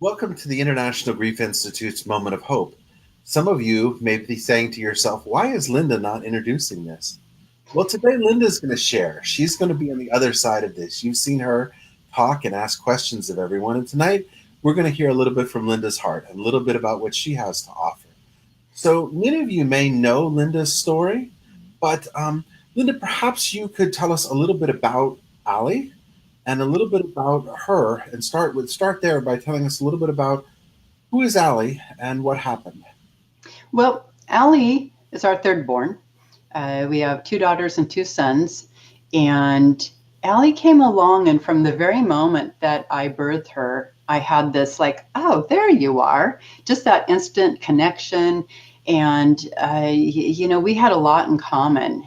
Welcome to the International Grief Institute's Moment of Hope. Some of you may be saying to yourself, why is Lynda not introducing this? Well, today Lynda's going to share. She's going to be on the other side of this. You've seen her talk and ask questions of everyone. And tonight we're going to hear a little bit from Lynda's heart and a little bit about what she has to offer. So many of you may know Lynda's story, but Lynda, perhaps you could tell us a little bit about Ali and a little bit about her, and start there by telling us a little bit about who is Ali and what happened. Well, Allie is our third born. We have two daughters and two sons. And Allie came along, and from the very moment that I birthed her, I had this like, oh, there you are. Just that instant connection. And, we had a lot in common.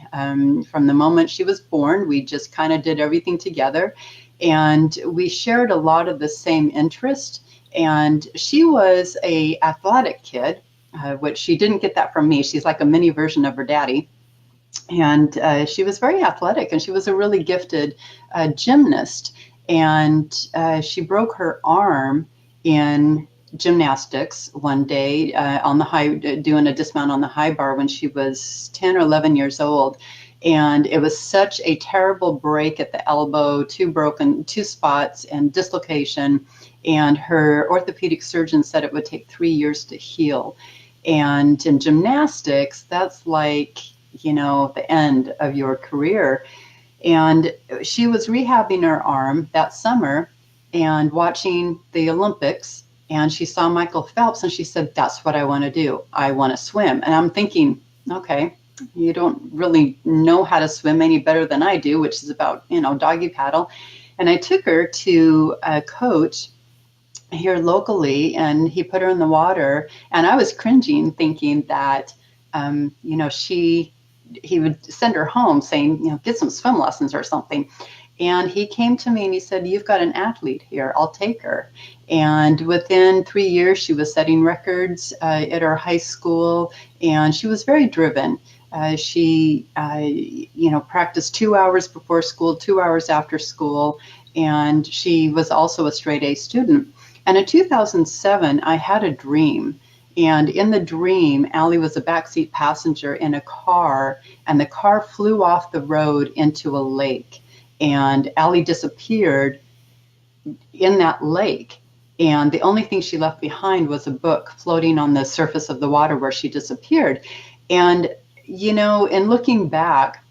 From the moment she was born, we just kind of did everything together. And we shared a lot of the same interest. And she was a athletic kid, which she didn't get that from me. She's like a mini version of her daddy. And she was very athletic, and she was a really gifted gymnast. And she broke her arm in gymnastics one day on the doing a dismount on the high bar when she was 10 or 11 years old. And it was such a terrible break at the elbow, two spots and dislocation. And her orthopedic surgeon said it would take 3 years to heal. And in gymnastics, that's like, the end of your career. And she was rehabbing her arm that summer and watching the Olympics. And she saw Michael Phelps, and she said, that's what I want to do. I want to swim. And I'm thinking, okay, you don't really know how to swim any better than I do, which is about, doggy paddle. And I took her to a coach here locally, and he put her in the water. And I was cringing, thinking that, he would send her home saying, get some swim lessons or something. And he came to me and he said, you've got an athlete here, I'll take her. And within 3 years, she was setting records at her high school, and she was very driven. She practiced 2 hours before school, 2 hours after school, and she was also a straight A student. And in 2007, I had a dream. And in the dream, Allie was a backseat passenger in a car, and the car flew off the road into a lake. And Allie disappeared in that lake. And the only thing she left behind was a book floating on the surface of the water where she disappeared. And, in looking back,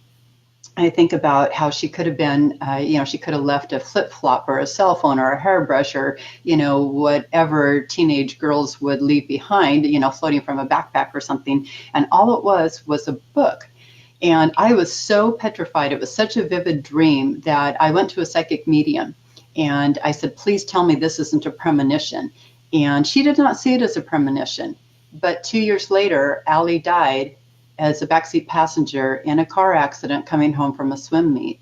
I think about how she could have been, she could have left a flip-flop or a cell phone or a hairbrush or, whatever teenage girls would leave behind, floating from a backpack or something. And all it was a book. And I was so petrified. It was such a vivid dream that I went to a psychic medium and I said, please tell me this isn't a premonition. And she did not see it as a premonition. But 2 years later, Allie died as a backseat passenger in a car accident coming home from a swim meet.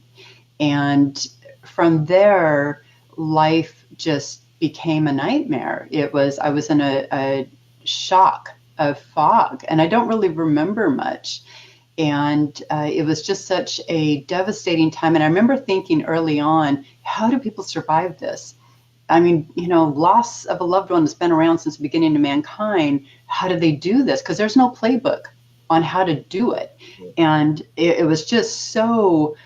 And from there, life just became a nightmare. I was in a shock of fog, and I don't really remember much. And it was just such a devastating time. And I remember thinking early on, how do people survive this? I mean, loss of a loved one has been around since the beginning of mankind. How do they do this? Because there's no playbook on how to do it. And it was just so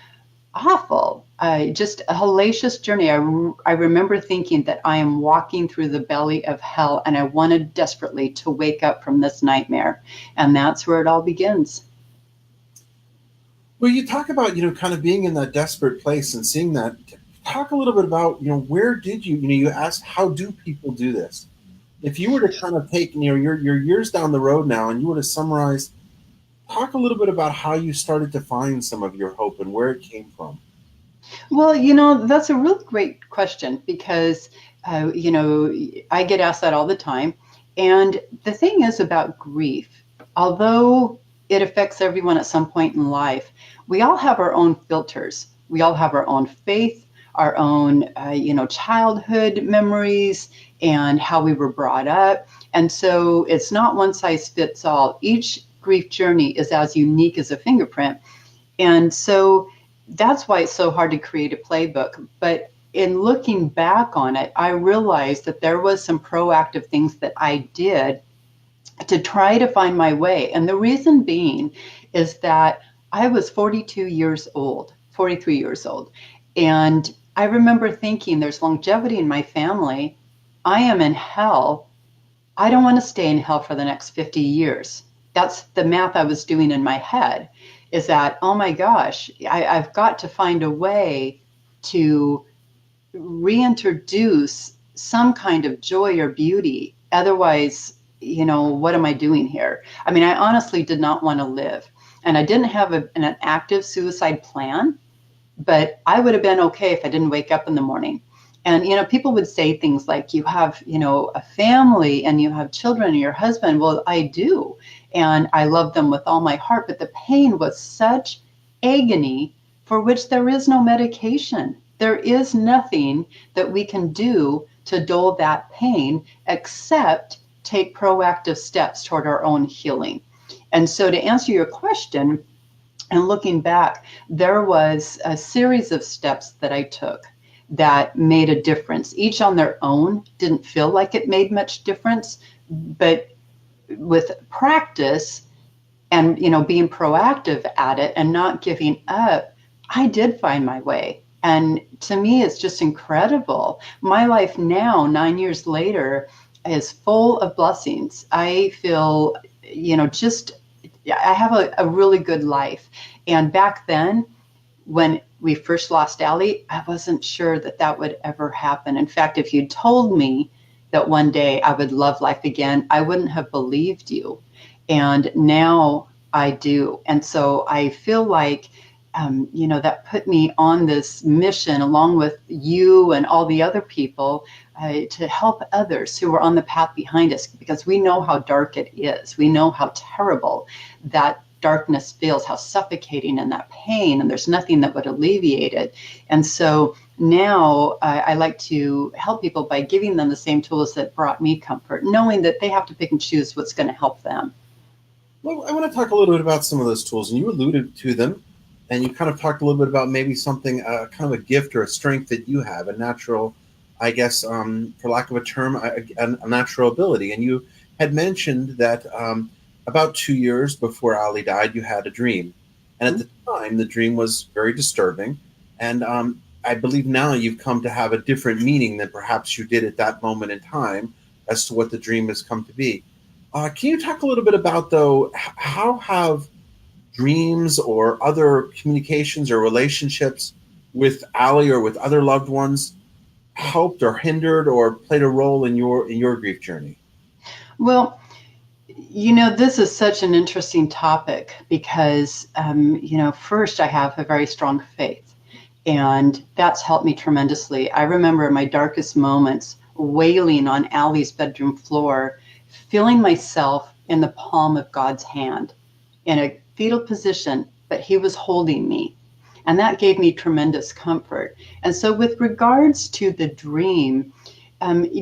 awful. Just a hellacious journey. I remember thinking that I am walking through the belly of hell, and I wanted desperately to wake up from this nightmare. And that's where it all begins. Well, you talk about, kind of being in that desperate place and seeing that. Talk a little bit about, where did you asked, how do people do this? If you were to kind of take, your years down the road now, and you were to summarize, talk a little bit about how you started to find some of your hope and where it came from. Well, that's a really great question because, I get asked that all the time. And the thing is about grief, although it affects everyone at some point in life, we all have our own filters. We all have our own faith, our own, childhood memories and how we were brought up. And so it's not one size fits all. Each grief journey is as unique as a fingerprint. And so that's why it's so hard to create a playbook. But in looking back on it, I realized that there was some proactive things that I did to try to find my way. And the reason being is that I was 42 years old, 43 years old. And I remember thinking, there's longevity in my family. I am in hell. I don't want to stay in hell for the next 50 years. That's the math I was doing in my head, is that, oh my gosh, I've got to find a way to reintroduce some kind of joy or beauty. Otherwise, what am I doing here? I mean, I honestly did not want to live. And I didn't have an active suicide plan, but I would have been okay if I didn't wake up in the morning. And, people would say things like, you have, a family and you have children and your husband. Well, I do. And I love them with all my heart. But the pain was such agony for which there is no medication. There is nothing that we can do to dull that pain except take proactive steps toward our own healing. And so to answer your question, and looking back, there was a series of steps that I took that made a difference. Each on their own didn't feel like it made much difference, but with practice and being proactive at it and not giving up, I did find my way. And to me, it's just incredible. My life now, 9 years later, is full of blessings. I feel, I have a really good life. And back then, when we first lost Allie, I wasn't sure that would ever happen. In fact, if you'd told me that one day I would love life again, I wouldn't have believed you. And now I do. And so I feel like, that put me on this mission along with you and all the other people to help others who are on the path behind us, because we know how dark it is. We know how terrible that darkness feels, how suffocating and that pain, and there's nothing that would alleviate it. And so now I like to help people by giving them the same tools that brought me comfort, knowing that they have to pick and choose what's going to help them. Well, I want to talk a little bit about some of those tools, and you alluded to them, and you kind of talked a little bit about maybe something, kind of a gift or a strength that you have, a natural, I guess, for lack of a term, a natural ability. And you had mentioned that about 2 years before Allie died, you had a dream. And at the time, the dream was very disturbing. And I believe now you've come to have a different meaning than perhaps you did at that moment in time as to what the dream has come to be. Can you talk a little bit about, though, how have dreams or other communications or relationships with Allie or with other loved ones helped or hindered or played a role in your grief journey? Well, this is such an interesting topic because, first I have a very strong faith, and that's helped me tremendously. I remember in my darkest moments wailing on Allie's bedroom floor, feeling myself in the palm of God's hand in a fetal position, but he was holding me. And that gave me tremendous comfort. And so with regards to the dream,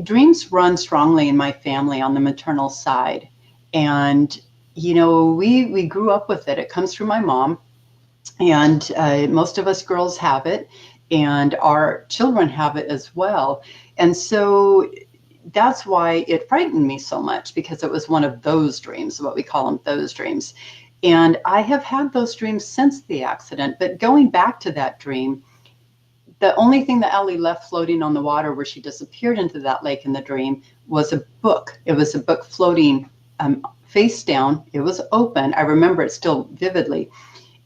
dreams run strongly in my family on the maternal side. And, we grew up with it. It comes through my mom. And most of us girls have it. And our children have it as well. And so that's why it frightened me so much, because it was one of those dreams, what we call them, those dreams. And I have had those dreams since the accident. But going back to that dream, the only thing that Allie left floating on the water where she disappeared into that lake in the dream was a book. It was a book floating face down. It was open. I remember it still vividly.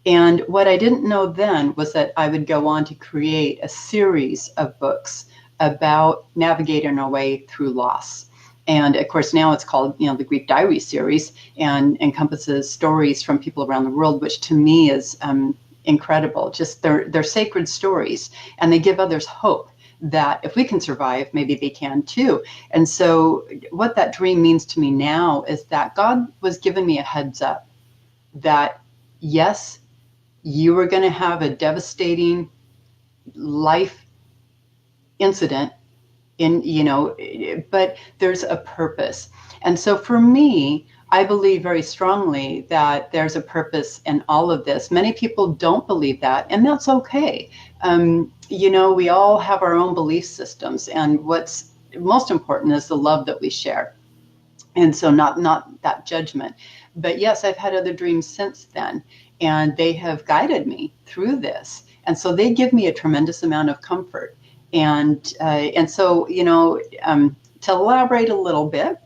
And what I didn't know then was that I would go on to create a series of books about navigating our way through loss. And of course, now it's called, the Grief Diary series, and encompasses stories from people around the world, which to me is incredible. Just they're sacred stories, and they give others hope that if we can survive, maybe they can too. And so what that dream means to me now is that God was giving me a heads up that, yes, you are going to have a devastating life incident but there's a purpose. And so for me, I believe very strongly that there's a purpose in all of this. Many people don't believe that, and that's okay. We all have our own belief systems, and what's most important is the love that we share. And so not that judgment. But yes, I've had other dreams since then, and they have guided me through this. And so they give me a tremendous amount of comfort. And so, to elaborate a little bit,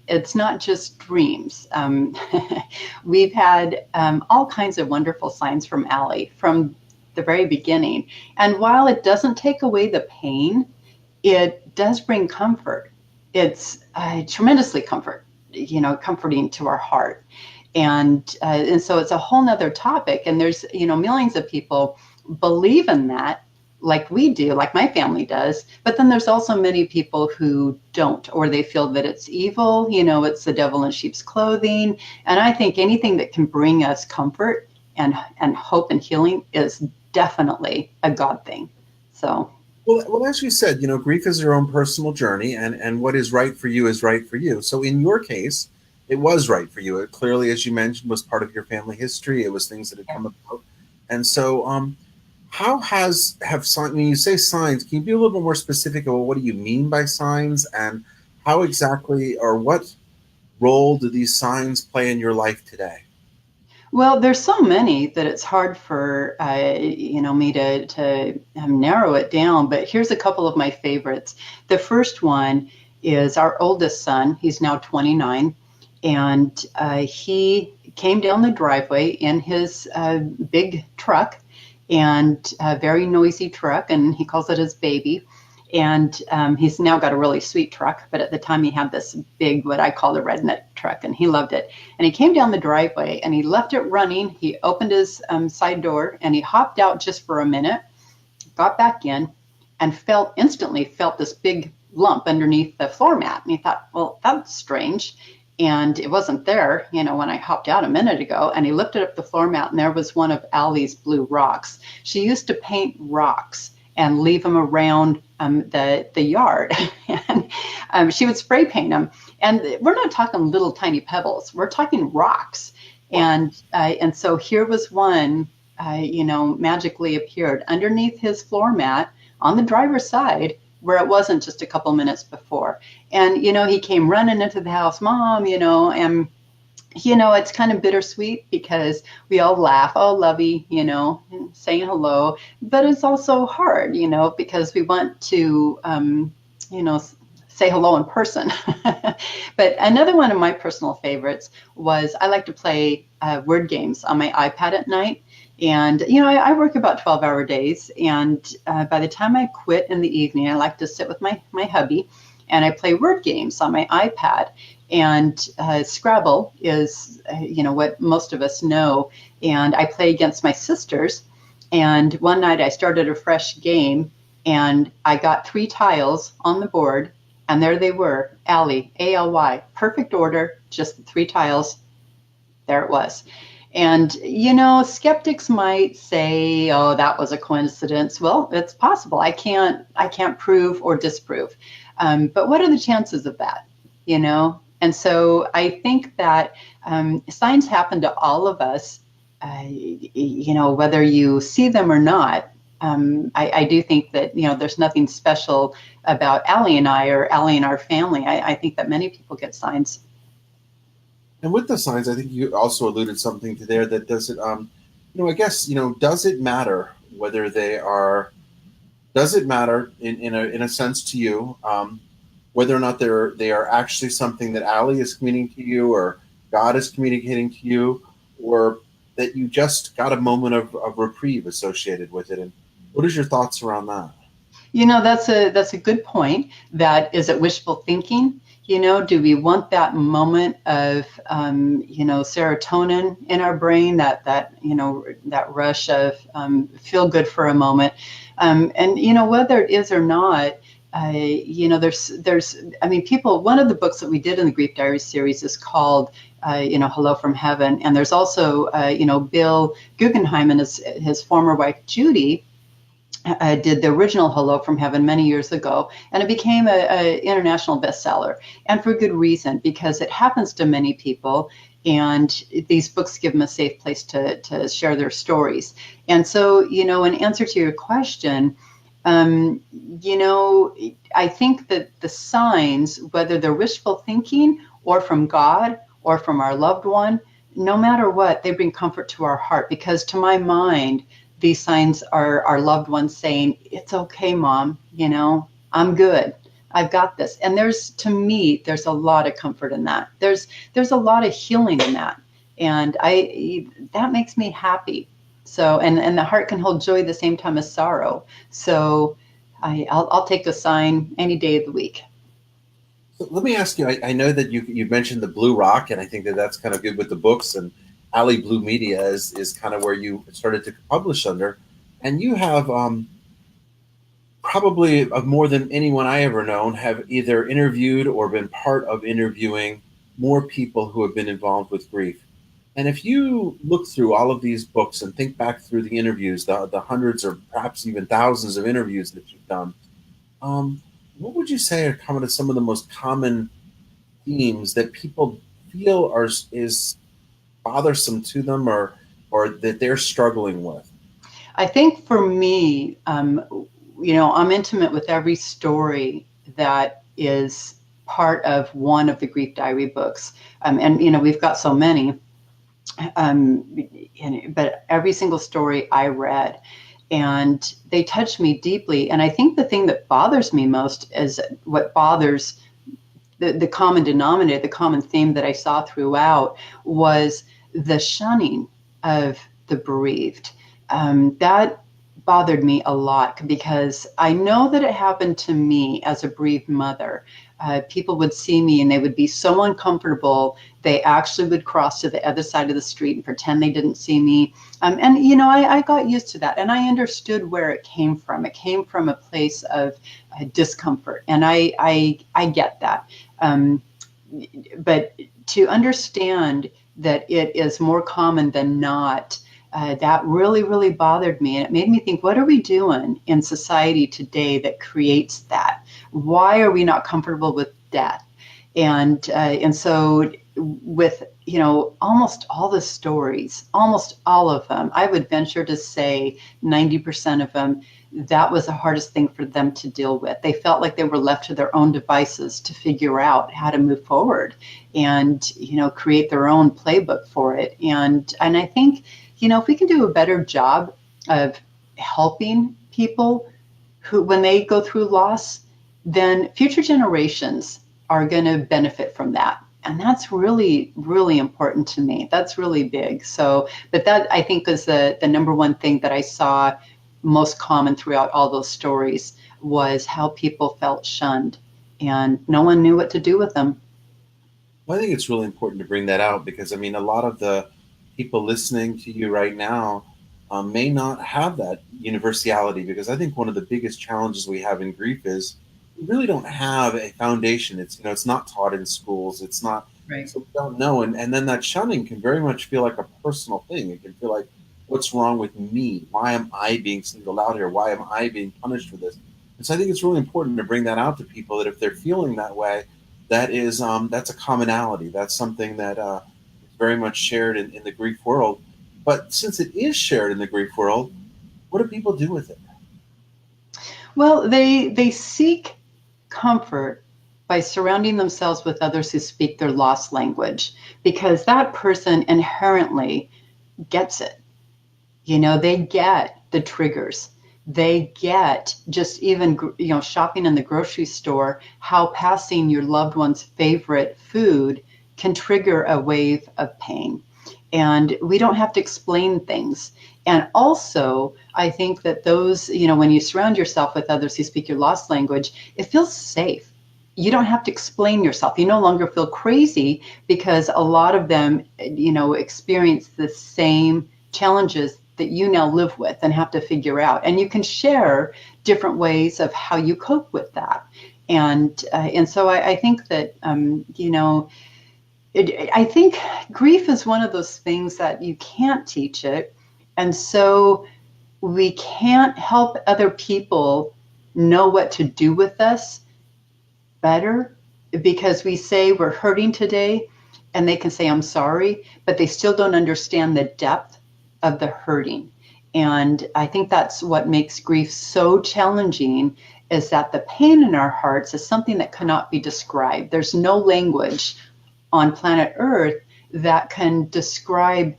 it's not just dreams. We've had all kinds of wonderful signs from Allie from the very beginning. And while it doesn't take away the pain, it does bring comfort. It's tremendously comforting to our heart. And so it's a whole nother topic. And there's, millions of people believe in that, like we do, like my family does. But then there's also many people who don't, or they feel that it's evil, it's the devil in sheep's clothing. And I think anything that can bring us comfort and hope and healing is definitely a God thing. So. Well, as you said, grief is your own personal journey, and what is right for you is right for you. So in your case, it was right for you. It clearly, as you mentioned, was part of your family history. It was things that had come about. And so when you say signs, can you be a little bit more specific about what do you mean by signs, and how exactly or what role do these signs play in your life today? Well, there's so many that it's hard for me to narrow it down. But here's a couple of my favorites. The first one is our oldest son. He's now 29, and he came down the driveway in his big truck, and a very noisy truck, and he calls it his baby. And he's now got a really sweet truck, but at the time he had this big, what I call the redneck truck, and he loved it. And he came down the driveway and he left it running. He opened his side door and he hopped out just for a minute, got back in, and instantly felt this big lump underneath the floor mat. And he thought, well, that's strange. And it wasn't there, when I hopped out a minute ago. And he lifted up the floor mat, and there was one of Allie's blue rocks. She used to paint rocks and leave them around the yard. And she would spray paint them. And we're not talking little tiny pebbles. We're talking rocks. And so here was one, magically appeared underneath his floor mat on the driver's side, where it wasn't just a couple minutes before. And, he came running into the house, Mom, and it's kind of bittersweet because we all laugh, oh, lovey, saying hello, but it's also hard, because we want to, say hello in person. But another one of my personal favorites was I like to play word games on my iPad at night. And, I work about 12-hour days. And by the time I quit in the evening, I like to sit with my hubby and I play word games on my iPad. And Scrabble is, what most of us know. And I play against my sisters. And one night I started a fresh game and I got 3 tiles on the board. And there they were, Allie, A-L-Y, perfect order, just the 3 tiles. There it was. And, skeptics might say, oh, that was a coincidence. Well, it's possible. I can't prove or disprove. But what are the chances of that, And so I think that signs happen to all of us, whether you see them or not. I do think that, there's nothing special about Allie and I or Allie and our family. I think that many people get signs. And with the signs, I think you also alluded something to there that does it, I guess, does it matter whether does it matter in a sense to you, whether or not they are actually something that Allie is communicating to you or God is communicating to you, or that you just got a moment of reprieve associated with it? And what is your thoughts around that? That's a good point. Is it wishful thinking? Do we want that moment of, serotonin in our brain, that rush of feel good for a moment? And whether it is or not, people, one of the books that we did in the Grief Diaries series is called, Hello from Heaven. And there's also, Bill Guggenheim and his former wife, Judy, did the original Hello from Heaven many years ago, and it became an international bestseller, and for good reason, because it happens to many people, and these books give them a safe place to share their stories. And so, in answer to your question, I think that the signs, whether they're wishful thinking or from God or from our loved one, no matter what, they bring comfort to our heart, because to my mind, these signs are our loved ones saying, it's okay, Mom, I'm good. I've got this. And to me, there's a lot of comfort in that. There's a lot of healing in that. And that makes me happy. So, and the heart can hold joy at the same time as sorrow. So I'll take a sign any day of the week. So let me ask you. I know that you mentioned the Blue Rock, and I think that that's kind of good with the books. And Alley Blue Media is kind of where you started to publish under, and you have probably of more than anyone I ever known have either interviewed or been part of interviewing more people who have been involved with grief. And if you look through all of these books and think back through the interviews, the hundreds or perhaps even thousands of interviews that you've done, um, what would you say are kind of some of the most common themes that people feel is bothersome to them, or that they're struggling with? I think for me, I'm intimate with every story that is part of one of the grief diary books. And, we've got so many, but every single story I read, and they touch me deeply. And I think the thing that bothers me most is what bothers the common denominator, the common theme that I saw throughout was the shunning of the bereaved. That bothered me a lot, because I know that it happened to me as a bereaved mother. People would see me and they would be so uncomfortable, they actually would cross to the other side of the street and pretend they didn't see me. I got used to that, and I understood where it came from. It came from a place of discomfort, and I get that. But to understand that it is more common than not, that really, really bothered me. And it made me think, what are we doing in society today that creates that? Why are we not comfortable with death? And so with, almost all the stories, almost all of them, I would venture to say 90% of them, that was the hardest thing for them to deal with. They felt like they were left to their own devices to figure out how to move forward and, create their own playbook for it. And I think, if we can do a better job of helping people who, when they go through loss, then future generations are going to benefit from that. And that's really, really important to me. That's really big. So, but that I think is the number one thing that I saw most common throughout all those stories, was how people felt shunned and no one knew what to do with them. Well, I think it's really important to bring that out because, I mean, a lot of the people listening to you right now may not have that universality, because I think one of the biggest challenges we have in grief is we really don't have a foundation. It's not taught in schools. It's not, Right. so we don't know. And then that shunning can very much feel like a personal thing. It can feel like, what's wrong with me? Why am I being singled out here? Why am I being punished for this? And so I think it's really important to bring that out to people, that if they're feeling that way, that's a commonality. That's something that is very much shared in the grief world. But since it is shared in the grief world, what do people do with it? Well, they seek comfort by surrounding themselves with others who speak their lost language, because that person inherently gets it. They get the triggers. They get, just even shopping in the grocery store, how passing your loved one's favorite food can trigger a wave of pain. And we don't have to explain things. And also, I think that those, when you surround yourself with others who speak your lost language, it feels safe. You don't have to explain yourself. You no longer feel crazy, because a lot of them, experience the same challenges that you now live with and have to figure out. And you can share different ways of how you cope with that. And so I think that, I think grief is one of those things that you can't teach it. And so we can't help other people know what to do with us better, because we say we're hurting today and they can say I'm sorry, but they still don't understand the depth of the hurting. And I think that's what makes grief so challenging, is that the pain in our hearts is something that cannot be described. There's no language on planet Earth that can describe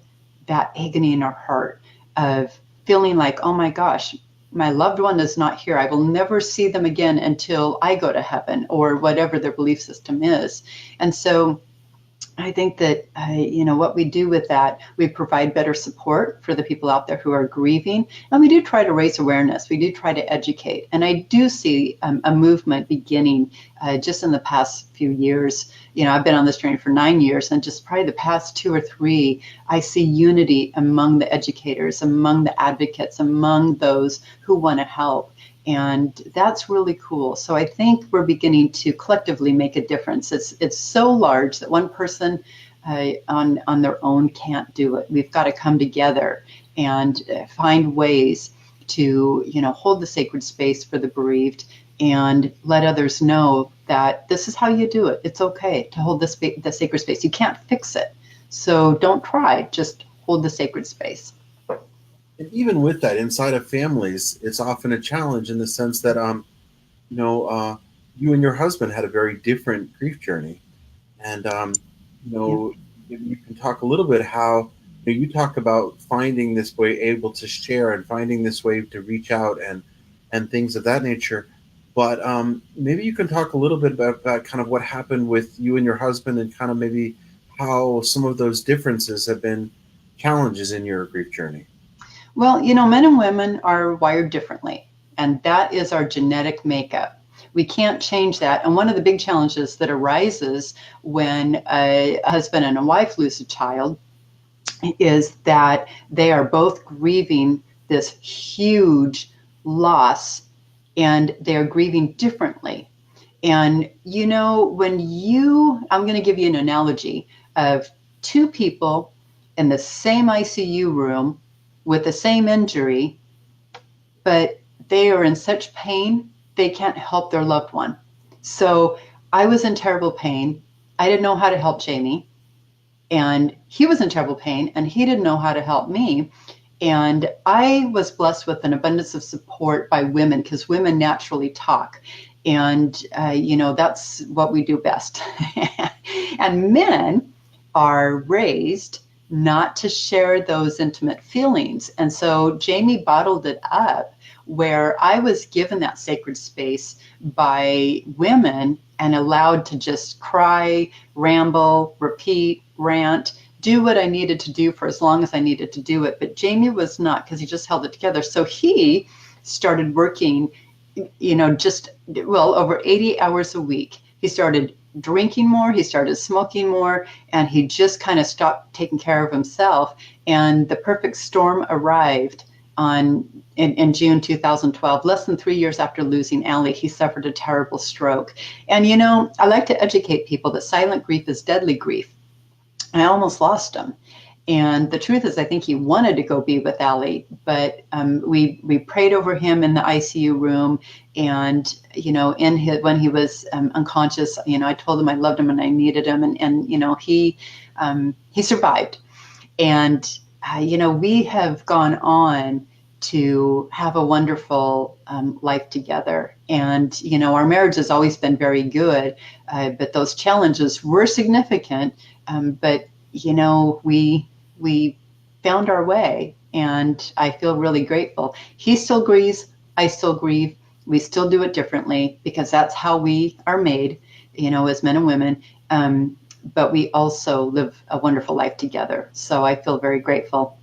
that agony in our heart of feeling like, oh my gosh, my loved one is not here. I will never see them again until I go to heaven, or whatever their belief system is. And so I think that, what we do with that, we provide better support for the people out there who are grieving. And we do try to raise awareness. We do try to educate. And I do see a movement beginning just in the past few years. I've been on this journey for 9 years, and just probably the past 2 or 3, I see unity among the educators, among the advocates, among those who want to help. And that's really cool. So I think we're beginning to collectively make a difference. It's so large that one person on their own can't do it. We've got to come together and find ways to, hold the sacred space for the bereaved, and let others know that this is how you do it. It's okay to hold the sacred space. You can't fix it. So don't try, just hold the sacred space. And even with that, inside of families, it's often a challenge in the sense that, you and your husband had a very different grief journey. And, maybe you can talk a little bit how you talk about finding this way able to share and finding this way to reach out and things of that nature. But maybe you can talk a little bit about kind of what happened with you and your husband, and kind of maybe how some of those differences have been challenges in your grief journey. Well, men and women are wired differently, and that is our genetic makeup. We can't change that. And one of the big challenges that arises when a husband and a wife lose a child is that they are both grieving this huge loss, and they are grieving differently. And, I'm going to give you an analogy of 2 people in the same ICU room with the same injury, but they are in such pain, they can't help their loved one. So I was in terrible pain. I didn't know how to help Jamie. And he was in terrible pain, and he didn't know how to help me. And I was blessed with an abundance of support by women, because women naturally talk. And, that's what we do best. And men are raised not to share those intimate feelings. And so Jamie bottled it up, where I was given that sacred space by women and allowed to just cry, ramble, repeat, rant, do what I needed to do for as long as I needed to do it. But Jamie was not, because he just held it together. So he started working, over 80 hours a week. He started drinking more, he started smoking more, and he just kind of stopped taking care of himself. And the perfect storm arrived in June 2012, less than 3 years after losing Allie. He suffered a terrible stroke. And I like to educate people that silent grief is deadly grief. I almost lost him. And the truth is, I think he wanted to go be with Allie, but we prayed over him in the ICU room. And, when he was unconscious, I told him I loved him and I needed him. And he survived. And, we have gone on to have a wonderful life together. And, our marriage has always been very good, but those challenges were significant. But, we found our way, and I feel really grateful. He still grieves. I still grieve. We still do it differently, because that's how we are made, as men and women. But we also live a wonderful life together. So I feel very grateful.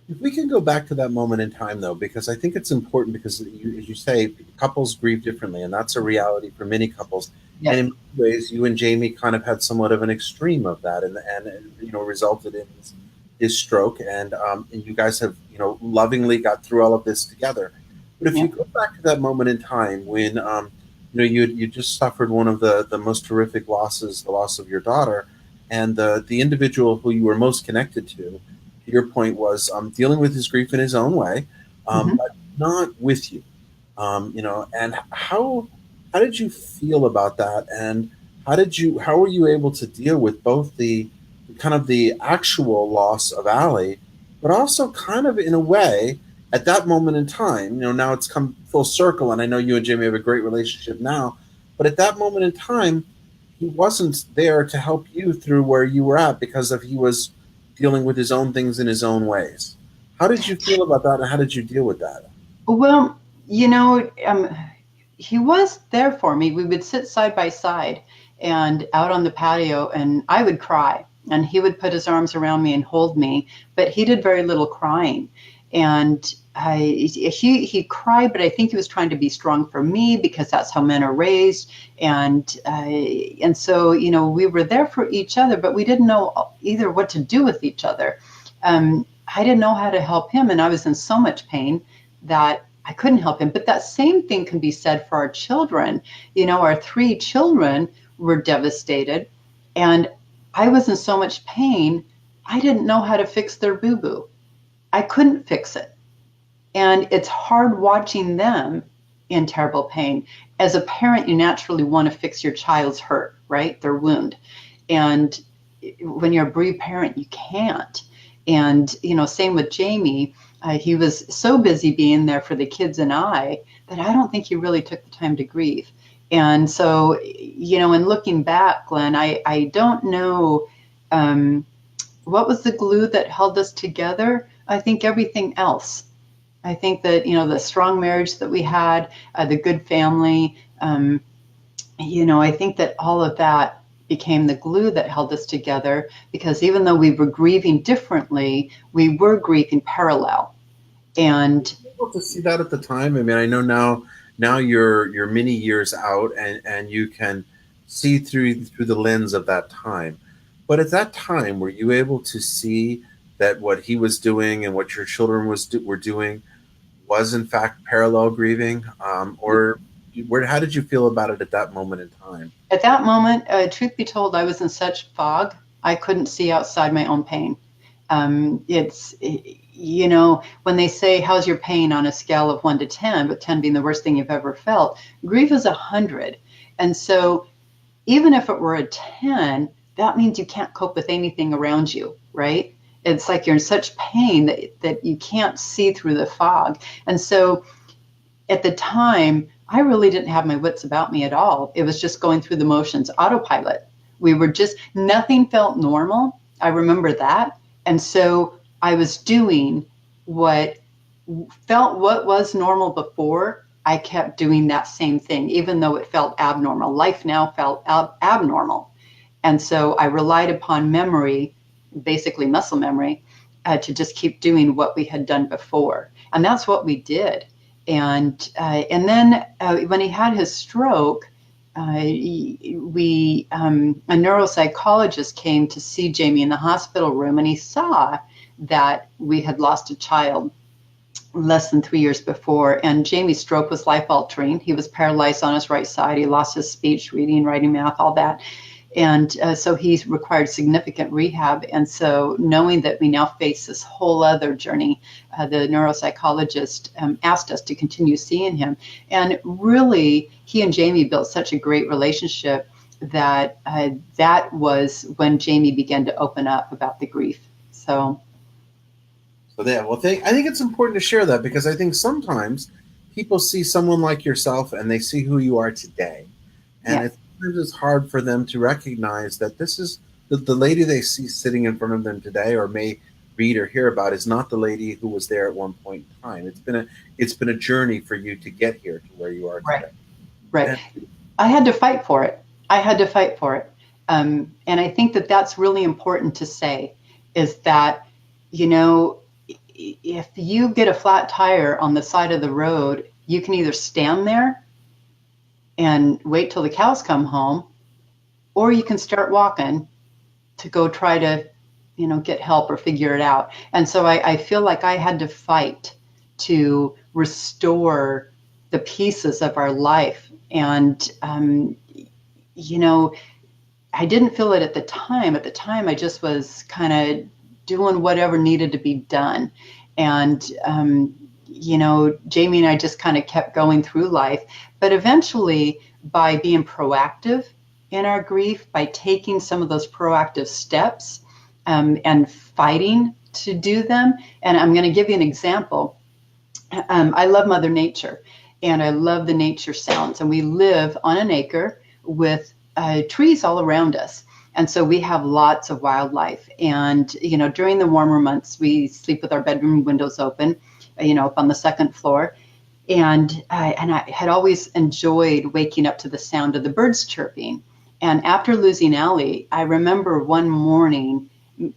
If we can go back to that moment in time, though, because I think it's important, because, as you say, couples grieve differently, and that's a reality for many couples. Yes. And in many ways, you and Jamie kind of had somewhat of an extreme of that, and resulted in his stroke, and you guys have lovingly got through all of this together. But if you go back to that moment in time when you just suffered one of the most horrific losses, the loss of your daughter, and the individual who you were most connected to your point, was dealing with his grief in his own way, Hmm. but not with you. And how did you feel about that? And how were you able to deal with both the kind of the actual loss of Allie, but also kind of in a way at that moment in time, now it's come full circle, and I know you and Jamie have a great relationship now, but at that moment in time, he wasn't there to help you through where you were at because of he was dealing with his own things in his own ways. How did you feel about that, and how did you deal with that? Well, you know, he was there for me. We would sit side by side and out on the patio, and I would cry, and he would put his arms around me and hold me, but he did very little crying. And he cried, but I think he was trying to be strong for me because that's how men are raised. And so, we were there for each other, but we didn't know either what to do with each other. I didn't know how to help him, and I was in so much pain that I couldn't help him. But that same thing can be said for our children. Our three children were devastated, and I was in so much pain, I didn't know how to fix their boo boo. I couldn't fix it. And it's hard watching them in terrible pain. As a parent, you naturally want to fix your child's hurt, right? Their wound. And when you're a bereaved parent, you can't. And, same with Jamie. He was so busy being there for the kids and I that I don't think he really took the time to grieve. And so, in looking back, Glenn, I don't know what was the glue that held us together. I think everything else. I think that, the strong marriage that we had, the good family, I think that all of that became the glue that held us together, because even though we were grieving differently, we were grieving parallel. And Able to see that at the time. I mean, I know now you're many years out, and you can see through the lens of that time. But at that time, were you able to see that what he was doing and what your children were doing was in fact parallel grieving, or where? How did you feel about it at that moment in time? at that moment, truth be told, I was in such fog, I couldn't see outside my own pain. When they say, how's your pain on a scale of 1 to 10, with 10 being the worst thing you've ever felt, grief is 100. And so even if it were a 10, that means you can't cope with anything around you, right? It's like you're in such pain that you can't see through the fog. And so at the time, I really didn't have my wits about me at all. It was just going through the motions, autopilot. Nothing felt normal. I remember that. And so I was doing what what was normal before. I kept doing that same thing, even though it felt abnormal. Life now felt abnormal. And so I relied upon memory, basically muscle memory, to just keep doing what we had done before. And that's what we did. And then when he had his stroke, a neuropsychologist came to see Jamie in the hospital room, and he saw that we had lost a child less than 3 years before. And Jamie's stroke was life altering. He was paralyzed on his right side. He lost his speech, reading, writing, math, all that. And so he required significant rehab. And so knowing that we now face this whole other journey, the neuropsychologist asked us to continue seeing him. And really, he and Jamie built such a great relationship that that was when Jamie began to open up about the grief. I think it's important to share that, because I think sometimes people see someone like yourself and they see who you are today, and Yeah. it's hard for them to recognize that this is the lady they see sitting in front of them today, or may read or hear about, is not the lady who was there at one point in time. It's been a journey for you to get here to where you are Right. today. Right. I had to fight for it. I had to fight for it. And I think that that's really important to say, is that, if you get a flat tire on the side of the road, you can either stand there and wait till the cows come home, or you can start walking to go try to, get help or figure it out. And so I feel like I had to fight to restore the pieces of our life. And, I didn't feel it at the time. At the time, I just was kind of doing whatever needed to be done. And Jamie and I just kind of kept going through life. But eventually, by being proactive in our grief, by taking some of those proactive steps and fighting to do them, and I'm going to give you an example. I love Mother Nature, and I love the nature sounds. And we live on an acre with trees all around us. And so we have lots of wildlife. And, during the warmer months, we sleep with our bedroom windows open, up on the second floor. And I had always enjoyed waking up to the sound of the birds chirping. And after losing Allie, I remember one morning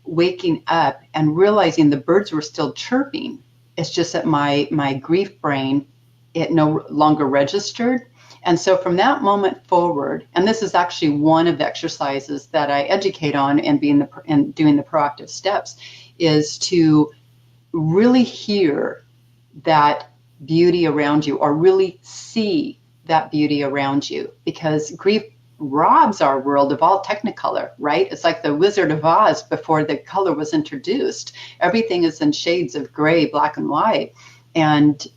waking up and realizing the birds were still chirping. It's just that my grief brain, it no longer registered. And so from that moment forward, and this is actually one of the exercises that I educate on and doing the proactive steps, is to really hear that beauty around you, or really see that beauty around you, because grief robs our world of all technicolor, right? It's like the Wizard of Oz before the color was introduced. Everything is in shades of gray, black and white. And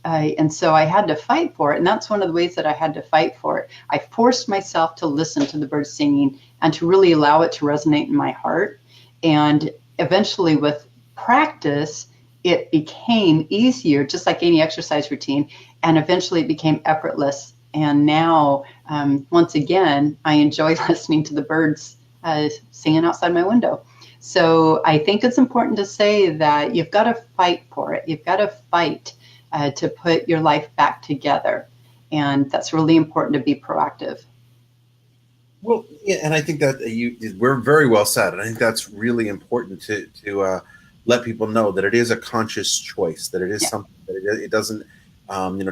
so I had to fight for it. And that's one of the ways that I had to fight for it. I forced myself to listen to the birds singing and to really allow it to resonate in my heart. And eventually, with practice, it became easier, just like any exercise routine. And eventually it became effortless. And now, once again, I enjoy listening to the birds singing outside my window. So I think it's important to say that you've got to fight for it. You've got to fight to put your life back together. And that's really important to be proactive. Well, yeah, and I think that we're very well said. And I think that's really important to let people know that it is a conscious choice, that it is something that it doesn't,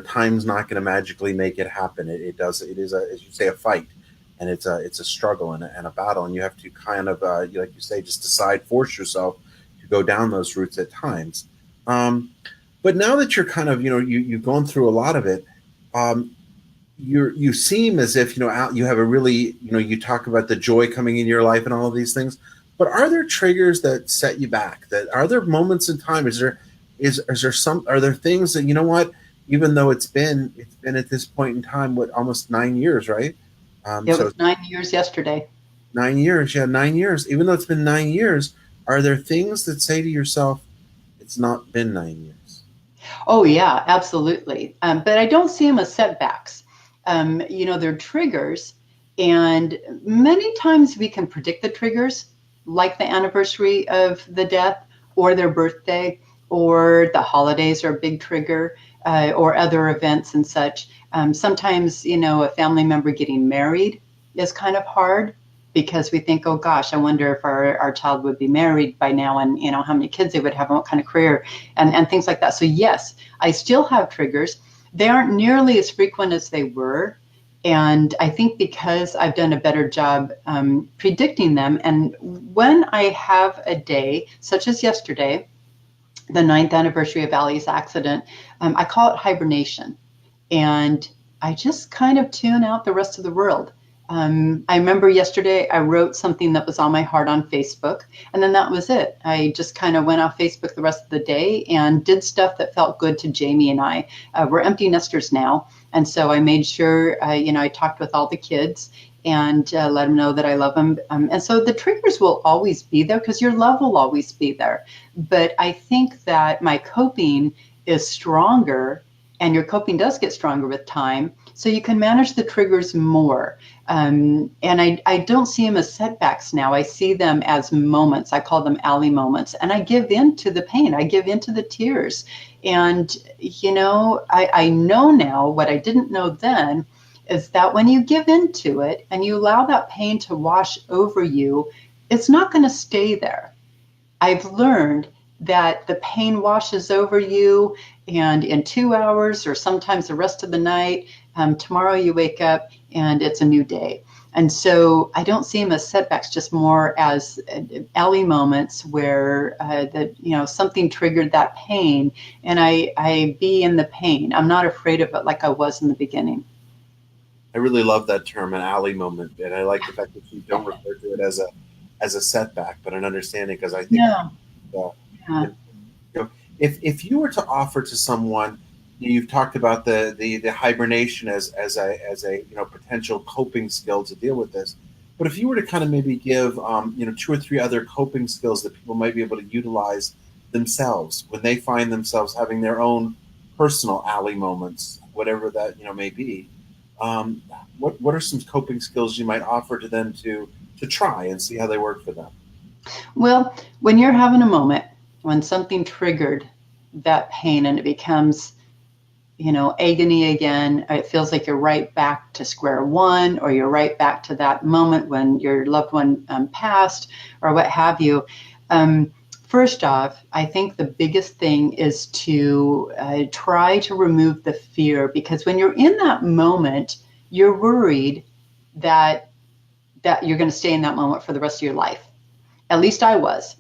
time's not going to magically make it happen. It does. It is, as you say, a fight, and it's a struggle and a battle. And you have to kind of, like you say, just force yourself to go down those routes at times. But now that you're kind of, you've gone through a lot of it, you seem as if, you have a really, you talk about the joy coming in your life and all of these things. But are there triggers that set you back? Are there moments in time? Are there things that, even though it's been at this point in time, almost 9 years, right? It was 9 years yesterday. 9 years, yeah, 9 years. Even though it's been 9 years, are there things that say to yourself, it's not been 9 years? Oh yeah, absolutely. But I don't see them as setbacks. They're triggers, and many times we can predict the triggers, like the anniversary of the death, or their birthday, or the holidays are a big trigger, or other events and such. Sometimes, a family member getting married is kind of hard, because we think, oh gosh, I wonder if our child would be married by now, and how many kids they would have and what kind of career, and things like that. So yes, I still have triggers. They aren't nearly as frequent as they were. And I think because I've done a better job predicting them. And when I have a day, such as yesterday, the 9th anniversary of Allie's accident, I call it hibernation. And I just kind of tune out the rest of the world. I remember yesterday I wrote something that was on my heart on Facebook, and then that was it. I just kind of went off Facebook the rest of the day and did stuff that felt good to Jamie and I. We're empty nesters now, and so I made sure, I talked with all the kids and let them know that I love them. And so the triggers will always be there, because your love will always be there. But I think that my coping is stronger, and your coping does get stronger with time, so you can manage the triggers more. And I don't see them as setbacks now. I see them as moments. I call them Allie moments. And I give in to the pain. I give in to the tears. And, I know now what I didn't know then, is that when you give into it and you allow that pain to wash over you, it's not going to stay there. I've learned that the pain washes over you, and in 2 hours, or sometimes the rest of the night, tomorrow you wake up and it's a new day. And so I don't see them as setbacks, just more as Ellie moments where something triggered that pain, and I be in the pain. I'm not afraid of it like I was in the beginning. I really love that term, an alley moment, and I like the fact that you don't refer to it as a setback, but an understanding. Because I think, Yeah. if you were to offer to someone, you've talked about the hibernation as a potential coping skill to deal with this. But if you were to kind of maybe give two or three other coping skills that people might be able to utilize themselves when they find themselves having their own personal alley moments, whatever that may be, um, what are some coping skills you might offer to them to try and see how they work for them? Well, when you're having a moment, when something triggered that pain and it becomes, agony again, it feels like you're right back to square one, or you're right back to that moment when your loved one passed, or what have you. First off, I think the biggest thing is to try to remove the fear, because when you're in that moment, you're worried that you're going to stay in that moment for the rest of your life. At least I was.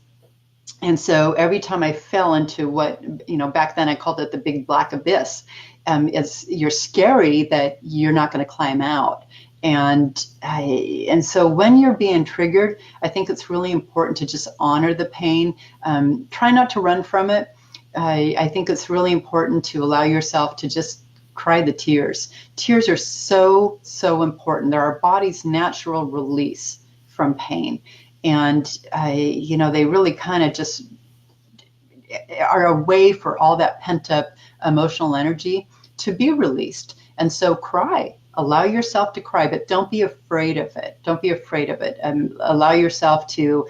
And so every time I fell into what, back then I called it the big black abyss, you're scary that you're not going to climb out. And so when you're being triggered, I think it's really important to just honor the pain. Try not to run from it. I think it's really important to allow yourself to just cry the tears. Tears are so, so important. They're our body's natural release from pain. And, they really kind of just are a way for all that pent up emotional energy to be released. And so cry, allow yourself to cry, but don't be afraid of it. Don't be afraid of it. Allow yourself to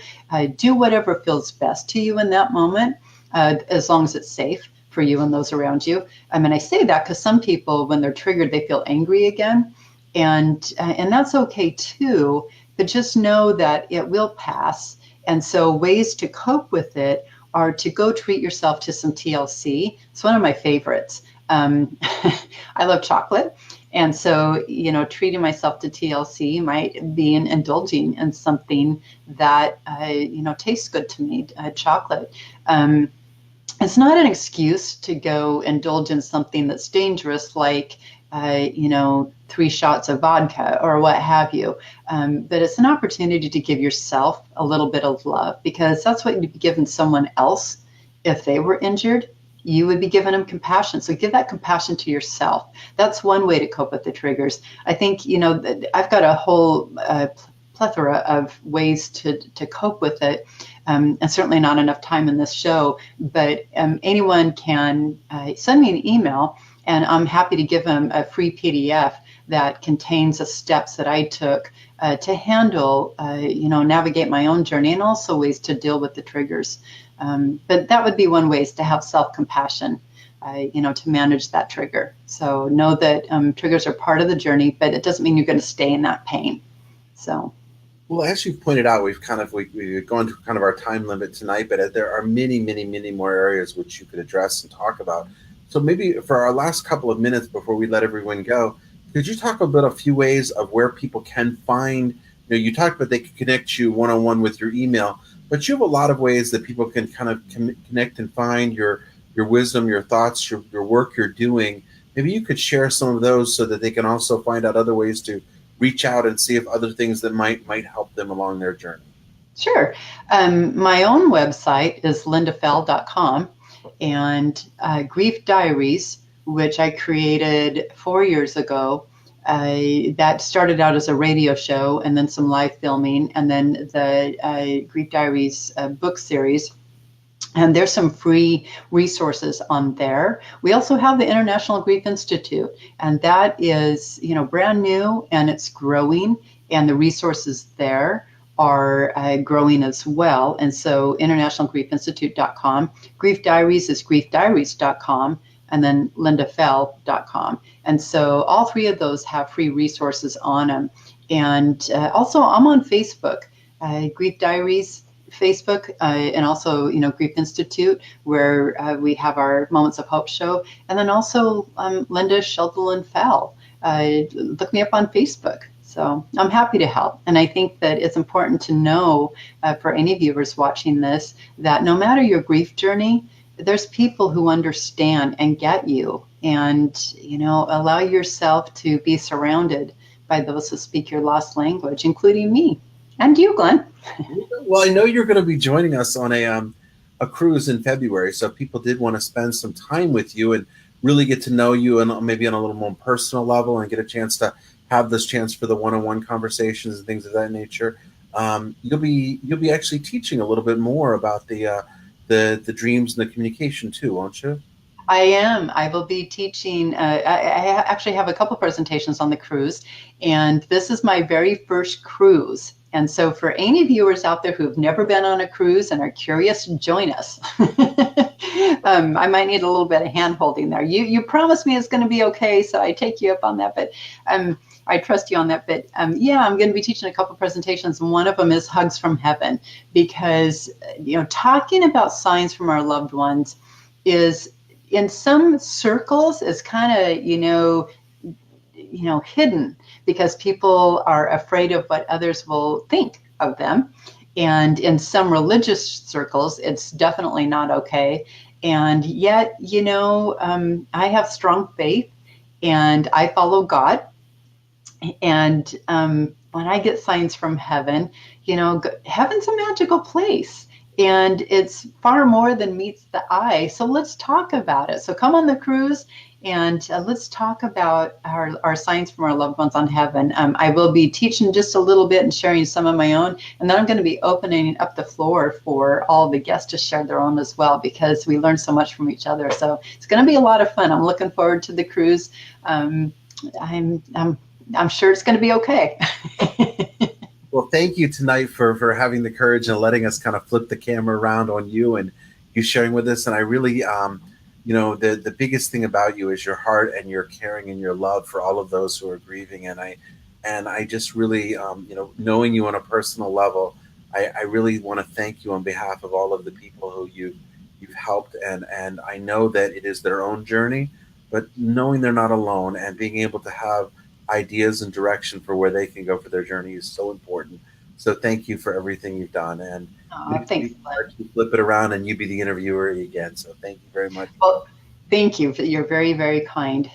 do whatever feels best to you in that moment, as long as it's safe for you and those around you. I mean, I say that because some people, when they're triggered, they feel angry again. And that's okay too. But just know that it will pass. And so ways to cope with it are to go treat yourself to some TLC. It's one of my favorites. I love chocolate. And so, treating myself to TLC might be indulging in something that, tastes good to me, chocolate. It's not an excuse to go indulge in something that's dangerous, like 3 shots of vodka or what have you. But it's an opportunity to give yourself a little bit of love, because that's what you'd be giving someone else if they were injured. You would be giving them compassion. So give that compassion to yourself. That's one way to cope with the triggers. I think, I've got a whole plethora of ways to cope with it. And certainly not enough time in this show, but anyone can send me an email, and I'm happy to give them a free PDF that contains the steps that I took to handle, navigate my own journey, and also ways to deal with the triggers. But that would be one way, is to have self-compassion, to manage that trigger. So know that triggers are part of the journey, but it doesn't mean you're going to stay in that pain. So. Well, as you pointed out, we've gone through kind of our time limit tonight, but there are many, many, many more areas which you could address and talk about. So maybe for our last couple of minutes before we let everyone go, could you talk about a few ways of where people can find, you talked about they can connect you one-on-one with your email, but you have a lot of ways that people can kind of connect and find your wisdom, your thoughts, your work you're doing. Maybe you could share some of those so that they can also find out other ways to reach out and see if other things that might help them along their journey. Sure. My own website is lyndafell.com, and Grief Diaries, which I created 4 years ago, that started out as a radio show and then some live filming, and then the Grief Diaries book series. And there's some free resources on there. We also have the International Grief Institute, and that is, brand new, and it's growing, and the resources there are growing as well. And so internationalgriefinstitute.com. Grief Diaries is griefdiaries.com, and then lyndafell.com. And so all three of those have free resources on them. And also I'm on Facebook, Grief Diaries Facebook, and also, Grief Institute, where we have our Moments of Hope show. And then also Lynda Cheldelin Fell. Look me up on Facebook. So I'm happy to help. And I think that it's important to know for any viewers watching this, that no matter your grief journey, there's people who understand and get you. And, allow yourself to be surrounded by those who speak your lost language, including me. And you, Glenn. Well, I know you're going to be joining us on a cruise in February, so if people did want to spend some time with you, and really get to know you and maybe on a little more personal level and get a chance to have this chance for the one-on-one conversations and things of that nature, you'll be actually teaching a little bit more about the dreams and the communication too, won't you? I am. I will be teaching. I actually have a couple presentations on the cruise, and this is my very first cruise. And so, for any viewers out there who've never been on a cruise and are curious, join us. I might need a little bit of hand holding there. You promised me it's going to be okay, so I take you up on that. But I trust you on that. But yeah, I'm going to be teaching a couple presentations, and one of them is Hugs from Heaven, because talking about signs from our loved ones is, in some circles, is kind of hidden, because people are afraid of what others will think of them. And in some religious circles, it's definitely not okay. And yet, I have strong faith and I follow God. And when I get signs from heaven, heaven's a magical place. And it's far more than meets the eye. So let's talk about it. So come on the cruise, and let's talk about our signs from our loved ones on heaven. I will be teaching just a little bit and sharing some of my own. And then I'm going to be opening up the floor for all the guests to share their own as well, because we learn so much from each other. So it's going to be a lot of fun. I'm looking forward to the cruise. I'm sure it's going to be okay. Well, thank you tonight for having the courage and letting us kind of flip the camera around on you and you sharing with us. And I really, the biggest thing about you is your heart and your caring and your love for all of those who are grieving. And I just really, knowing you on a personal level, I really want to thank you on behalf of all of the people who you've helped. And I know that it is their own journey, but knowing they're not alone and being able to have ideas and direction for where they can go for their journey is so important. So thank you for everything you've done. And Thanks. you flip it around and you be the interviewer again. So thank you very much. Well, thank you. You're very, very kind.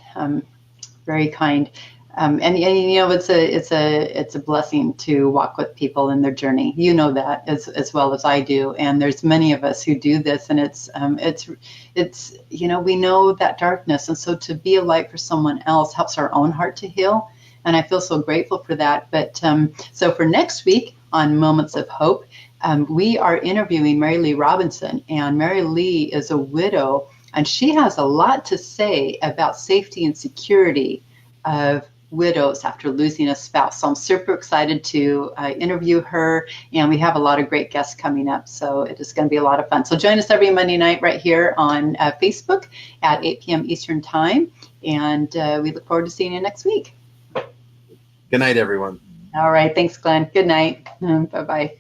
Very kind. And it's a blessing to walk with people in their journey. You know that as well as I do. And there's many of us who do this, and it's we know that darkness, and so to be a light for someone else helps our own heart to heal. And I feel so grateful for that. But so for next week on Moments of Hope, we are interviewing Mary Lee Robinson, and Mary Lee is a widow, and she has a lot to say about safety and security of widows after losing a spouse. So I'm super excited to interview her, and we have a lot of great guests coming up. So it is going to be a lot of fun. So join us every Monday night right here on Facebook at 8 p.m. Eastern Time, and we look forward to seeing you next week. Good night, everyone. All right. Thanks, Glenn. Good night. Bye-bye.